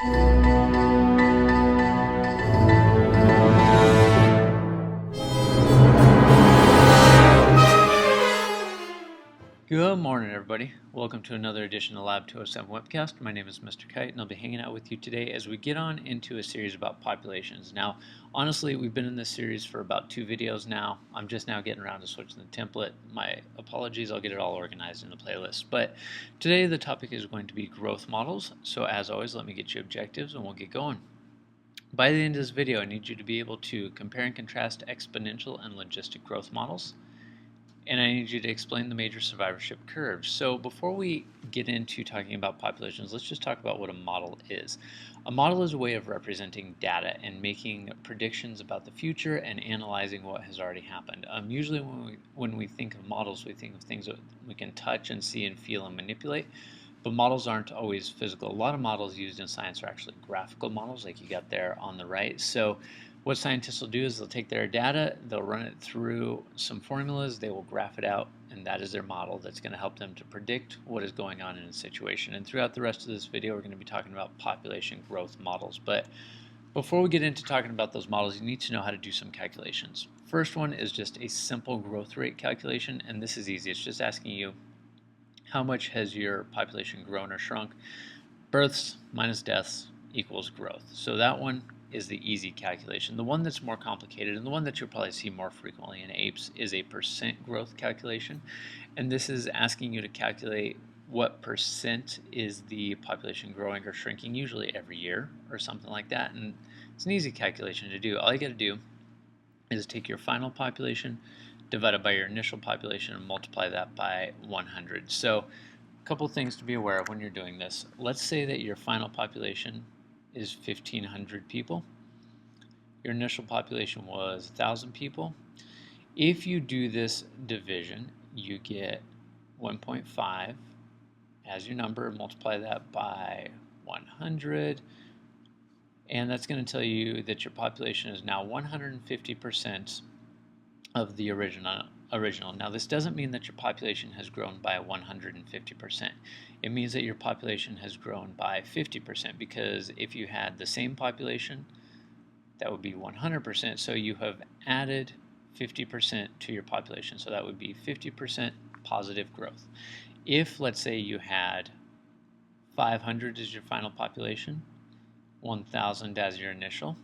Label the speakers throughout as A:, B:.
A: Good morning, everybody. Welcome to another edition of Lab 207 webcast. My name is Mr. Kite, and I'll be hanging out with you today as we get on into a series about populations. Now, honestly, we've been in this series for about 2 videos now. I'm just now getting around to switching the template. My apologies, I'll get it all organized in the playlist. But today the topic is going to be growth models. So as always, let me get you objectives and we'll get going. By the end of this video, I need you to be able to compare and contrast exponential and logistic growth models. And I need you to explain the major survivorship curves. So before we get into talking about populations, let's just talk about what a model is. A model is a way of representing data and making predictions about the future and analyzing what has already happened. Usually when we think of models, we think of things that we can touch and see and feel and manipulate, but models aren't always physical. A lot of models used in science are actually graphical models, like you got there on the right. So what scientists will do is they'll take their data, they'll run it through some formulas, they will graph it out, and that is their model that's going to help them to predict what is going on in a situation. And throughout the rest of this video, we're going to be talking about population growth models. But before we get into talking about those models, you need to know how to do some calculations. First one is just a simple growth rate calculation, and this is easy. It's just asking you how much has your population grown or shrunk. Births minus deaths equals growth. So that one is the easy calculation. The one that's more complicated and the one that you'll probably see more frequently in apes is a percent growth calculation. And this is asking you to calculate what percent is the population growing or shrinking, usually every year or something like that. And it's an easy calculation to do. All you got to do is take your final population, divide it by your initial population, and multiply that by 100. So a couple things to be aware of when you're doing this. Let's say that your final population is 1,500 people. Your initial population was 1,000 people. If you do this division, you get 1.5 as your number, multiply that by 100, and that's going to tell you that your population is now 150% of the original. Now, this doesn't mean that your population has grown by 150%. It means that your population has grown by 50%, because if you had the same population, that would be 100%. So you have added 50% to your population. So that would be 50% positive growth. If, let's say, you had 500 as your final population, 1,000 as your initial,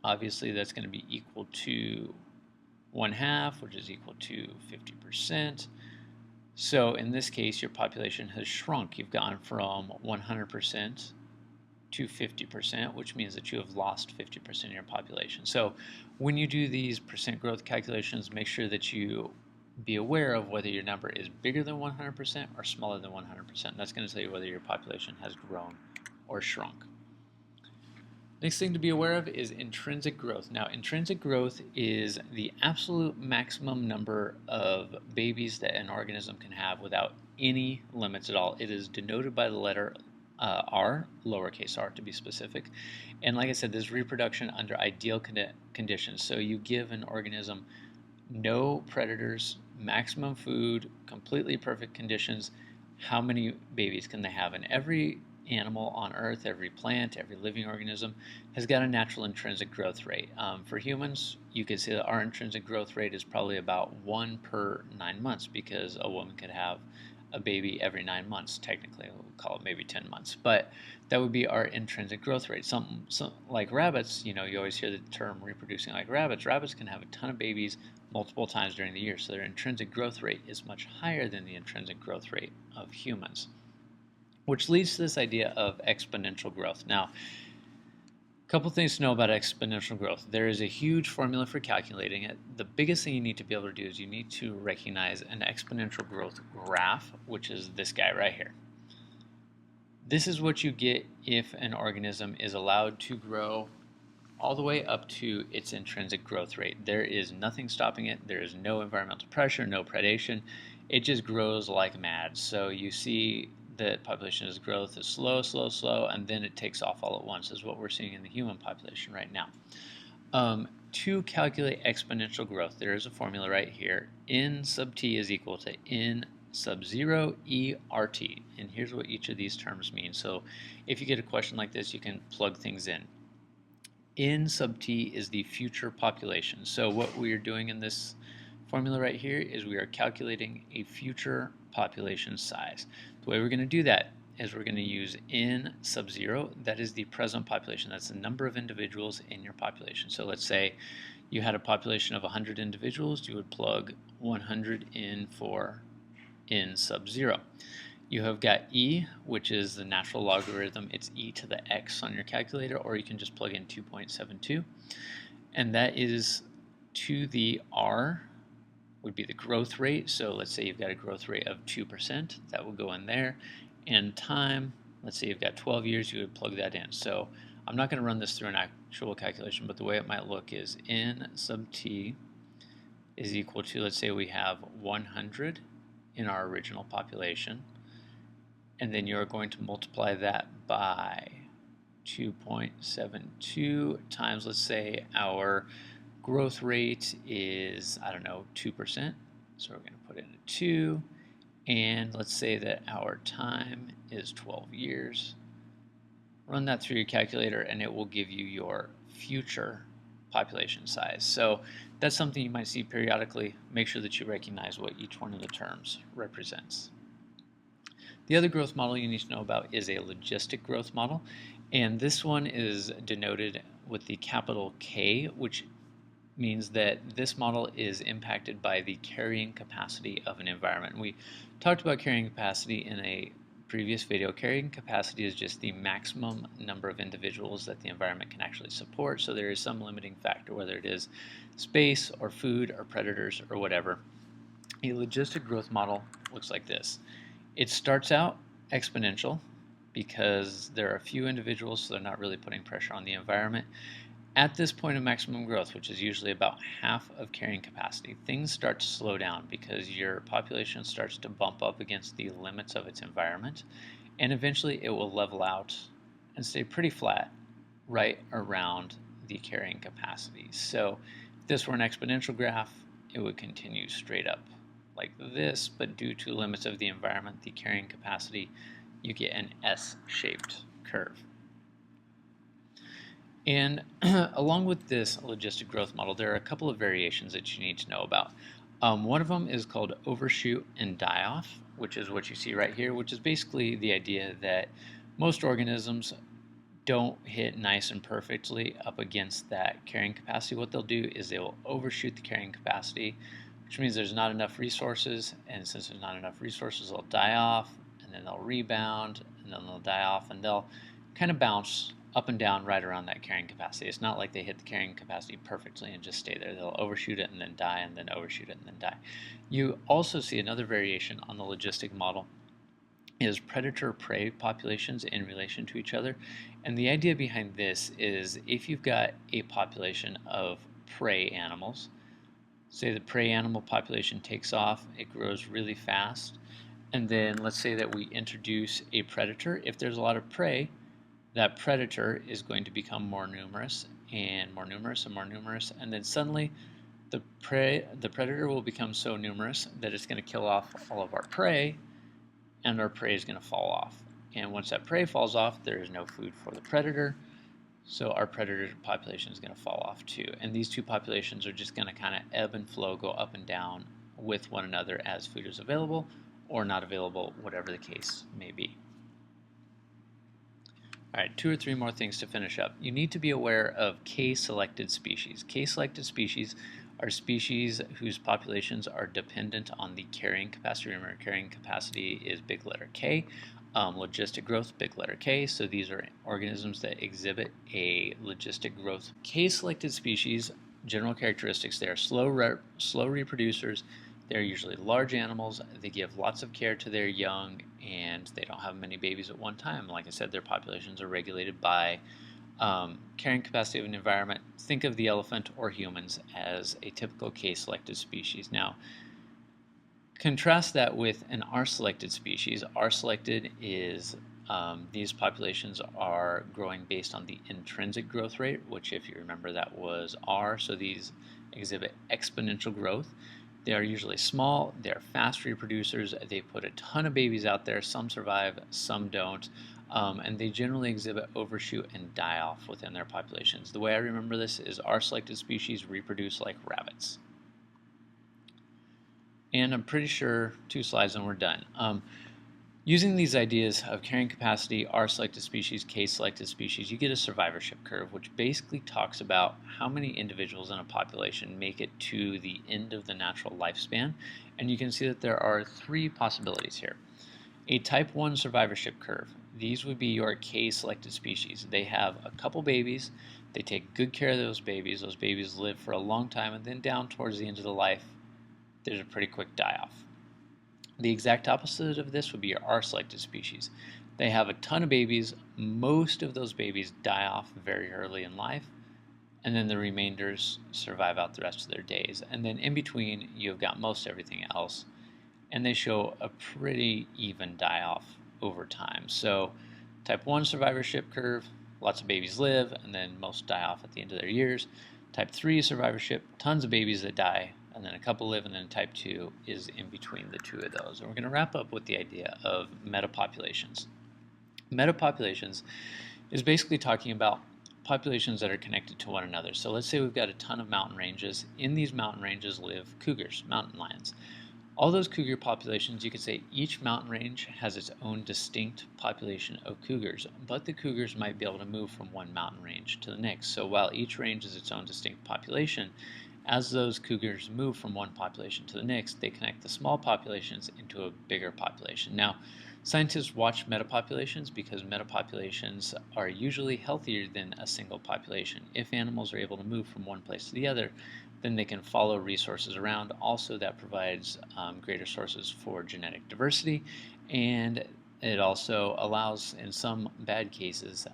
A: obviously that's going to be equal to 1/2, which is equal to 50%. So in this case, your population has shrunk. You've gone from 100% to 50%, which means that you have lost 50% of your population. So when you do these percent growth calculations, make sure that you be aware of whether your number is bigger than 100% or smaller than 100%. That's going to tell you whether your population has grown or shrunk. Next thing to be aware of is intrinsic growth. Now, intrinsic growth is the absolute maximum number of babies that an organism can have without any limits at all. It is denoted by the letter R, lowercase r to be specific. And like I said, this is reproduction under ideal conditions. So you give an organism no predators, maximum food, completely perfect conditions. How many babies can they have? And every animal on Earth, every plant, every living organism has got a natural intrinsic growth rate. For humans, you could say that our intrinsic growth rate is probably about 1 per 9 months, because a woman could have a baby every 9 months. Technically, we'll call it maybe 10 months, but that would be our intrinsic growth rate. Some like rabbits, you always hear the term reproducing like rabbits. Rabbits can have a ton of babies multiple times during the year, so their intrinsic growth rate is much higher than the intrinsic growth rate of humans, which leads to this idea of exponential growth. Now, a couple things to know about exponential growth. There is a huge formula for calculating it. The biggest thing you need to be able to do is you need to recognize an exponential growth graph, which is this guy right here. This is what you get if an organism is allowed to grow all the way up to its intrinsic growth rate. There is nothing stopping it. There is no environmental pressure, no predation. It just grows like mad. So you see that population's growth is slow, slow, slow, and then it takes off all at once, is what we're seeing in the human population right now. To calculate exponential growth, there is a formula right here. N sub t is equal to N sub 0 ERT. And here's what each of these terms mean. So if you get a question like this, you can plug things in. N sub t is the future population. So what we are doing in this formula right here is we are calculating a future population size. The way we're going to do that is we're going to use N sub 0. That is the present population. That's the number of individuals in your population. So let's say you had a population of 100 individuals. You would plug 100 in for N sub 0. You have got E, which is the natural logarithm. It's e to the x on your calculator, or you can just plug in 2.72. And that is to the R would be the growth rate. So let's say you've got a growth rate of 2%. That will go in there. And time, let's say you've got 12 years, you would plug that in. So I'm not going to run this through an actual calculation, but the way it might look is N sub t is equal to, let's say we have 100 in our original population. And then you're going to multiply that by 2.72 times, let's say our growth rate is, I don't know, 2%. So we're going to put in a 2. And let's say that our time is 12 years. Run that through your calculator and it will give you your future population size. So that's something you might see periodically. Make sure that you recognize what each one of the terms represents. The other growth model you need to know about is a logistic growth model, and this one is denoted with the capital K, which means that this model is impacted by the carrying capacity of an environment. We talked about carrying capacity in a previous video. Carrying capacity is just the maximum number of individuals that the environment can actually support, so there is some limiting factor, whether it is space or food or predators or whatever. A logistic growth model looks like this. It starts out exponential because there are a few individuals, so they're not really putting pressure on the environment. At this point of maximum growth, which is usually about half of carrying capacity, things start to slow down because your population starts to bump up against the limits of its environment, and eventually it will level out and stay pretty flat right around the carrying capacity. So if this were an exponential graph, it would continue straight up like this, but due to limits of the environment, the carrying capacity, you get an S-shaped curve. And along with this logistic growth model, there are a couple of variations that you need to know about. One of them is called overshoot and die-off, which is what you see right here, which is basically the idea that most organisms don't hit nice and perfectly up against that carrying capacity. What they'll do is they will overshoot the carrying capacity, which means there's not enough resources, and since there's not enough resources, they'll die off, and then they'll rebound, and then they'll die off, and they'll kind of bounce up and down right around that carrying capacity. It's not like they hit the carrying capacity perfectly and just stay there. They'll overshoot it and then die, and then overshoot it and then die. You also see another variation on the logistic model is predator-prey populations in relation to each other. And the idea behind this is if you've got a population of prey animals, say the prey animal population takes off, it grows really fast, and then let's say that we introduce a predator. If there's a lot of prey, that predator is going to become more numerous and more numerous and more numerous, and then suddenly the predator will become so numerous that it's going to kill off all of our prey, and our prey is going to fall off. And once that prey falls off, there is no food for the predator, so our predator population is going to fall off too. And these two populations are just going to kind of ebb and flow, go up and down with one another as food is available or not available, whatever the case may be. All right, 2 or 3 more things to finish up. You need to be aware of K-selected species. K-selected species are species whose populations are dependent on the carrying capacity. Remember, carrying capacity is big letter K. Logistic growth, big letter K. So these are organisms that exhibit a logistic growth. K-selected species, general characteristics, they are slow reproducers. They're usually large animals. They give lots of care to their young, and they don't have many babies at one time. Like I said, their populations are regulated by carrying capacity of an environment. Think of the elephant or humans as a typical K-selected species. Now, contrast that with an R-selected species. R-selected is these populations are growing based on the intrinsic growth rate, which if you remember that was R, so these exhibit exponential growth. They are usually small, they're fast reproducers, they put a ton of babies out there, some survive, some don't, and they generally exhibit overshoot and die off within their populations. The way I remember this is our selected species reproduce like rabbits. And I'm pretty sure 2 slides and we're done. Using these ideas of carrying capacity, R selected species, K selected species, you get a survivorship curve, which basically talks about how many individuals in a population make it to the end of the natural lifespan. And you can see that there are 3 possibilities here. A type 1 survivorship curve. These would be your K selected species. They have a couple babies, they take good care of those babies live for a long time, and then down towards the end of the life, there's a pretty quick die-off. The exact opposite of this would be your R-selected species. They have a ton of babies. Most of those babies die off very early in life, and then the remainders survive out the rest of their days. And then in between, you've got most everything else, and they show a pretty even die-off over time. So type 1 survivorship curve, lots of babies live, and then most die off at the end of their years. Type 3 survivorship, tons of babies that die, and then a couple live, and then type 2 is in between the 2 of those. And we're going to wrap up with the idea of metapopulations. Metapopulations is basically talking about populations that are connected to one another. So let's say we've got a ton of mountain ranges. In these mountain ranges live cougars, mountain lions. All those cougar populations, you could say each mountain range has its own distinct population of cougars, but the cougars might be able to move from one mountain range to the next. So while each range is its own distinct population, as those cougars move from one population to the next, they connect the small populations into a bigger population. Now, scientists watch metapopulations because metapopulations are usually healthier than a single population. If animals are able to move from one place to the other, then they can follow resources around. Also, that provides greater sources for genetic diversity, and it also allows, in some bad cases,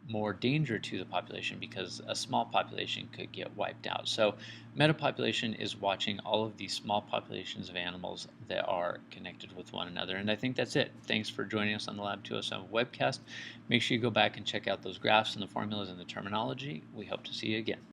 A: more danger to the population because a small population could get wiped out. So metapopulation is watching all of these small populations of animals that are connected with one another. And I think that's it. Thanks for joining us on the Lab 207 webcast. Make sure you go back and check out those graphs and the formulas and the terminology. We hope to see you again.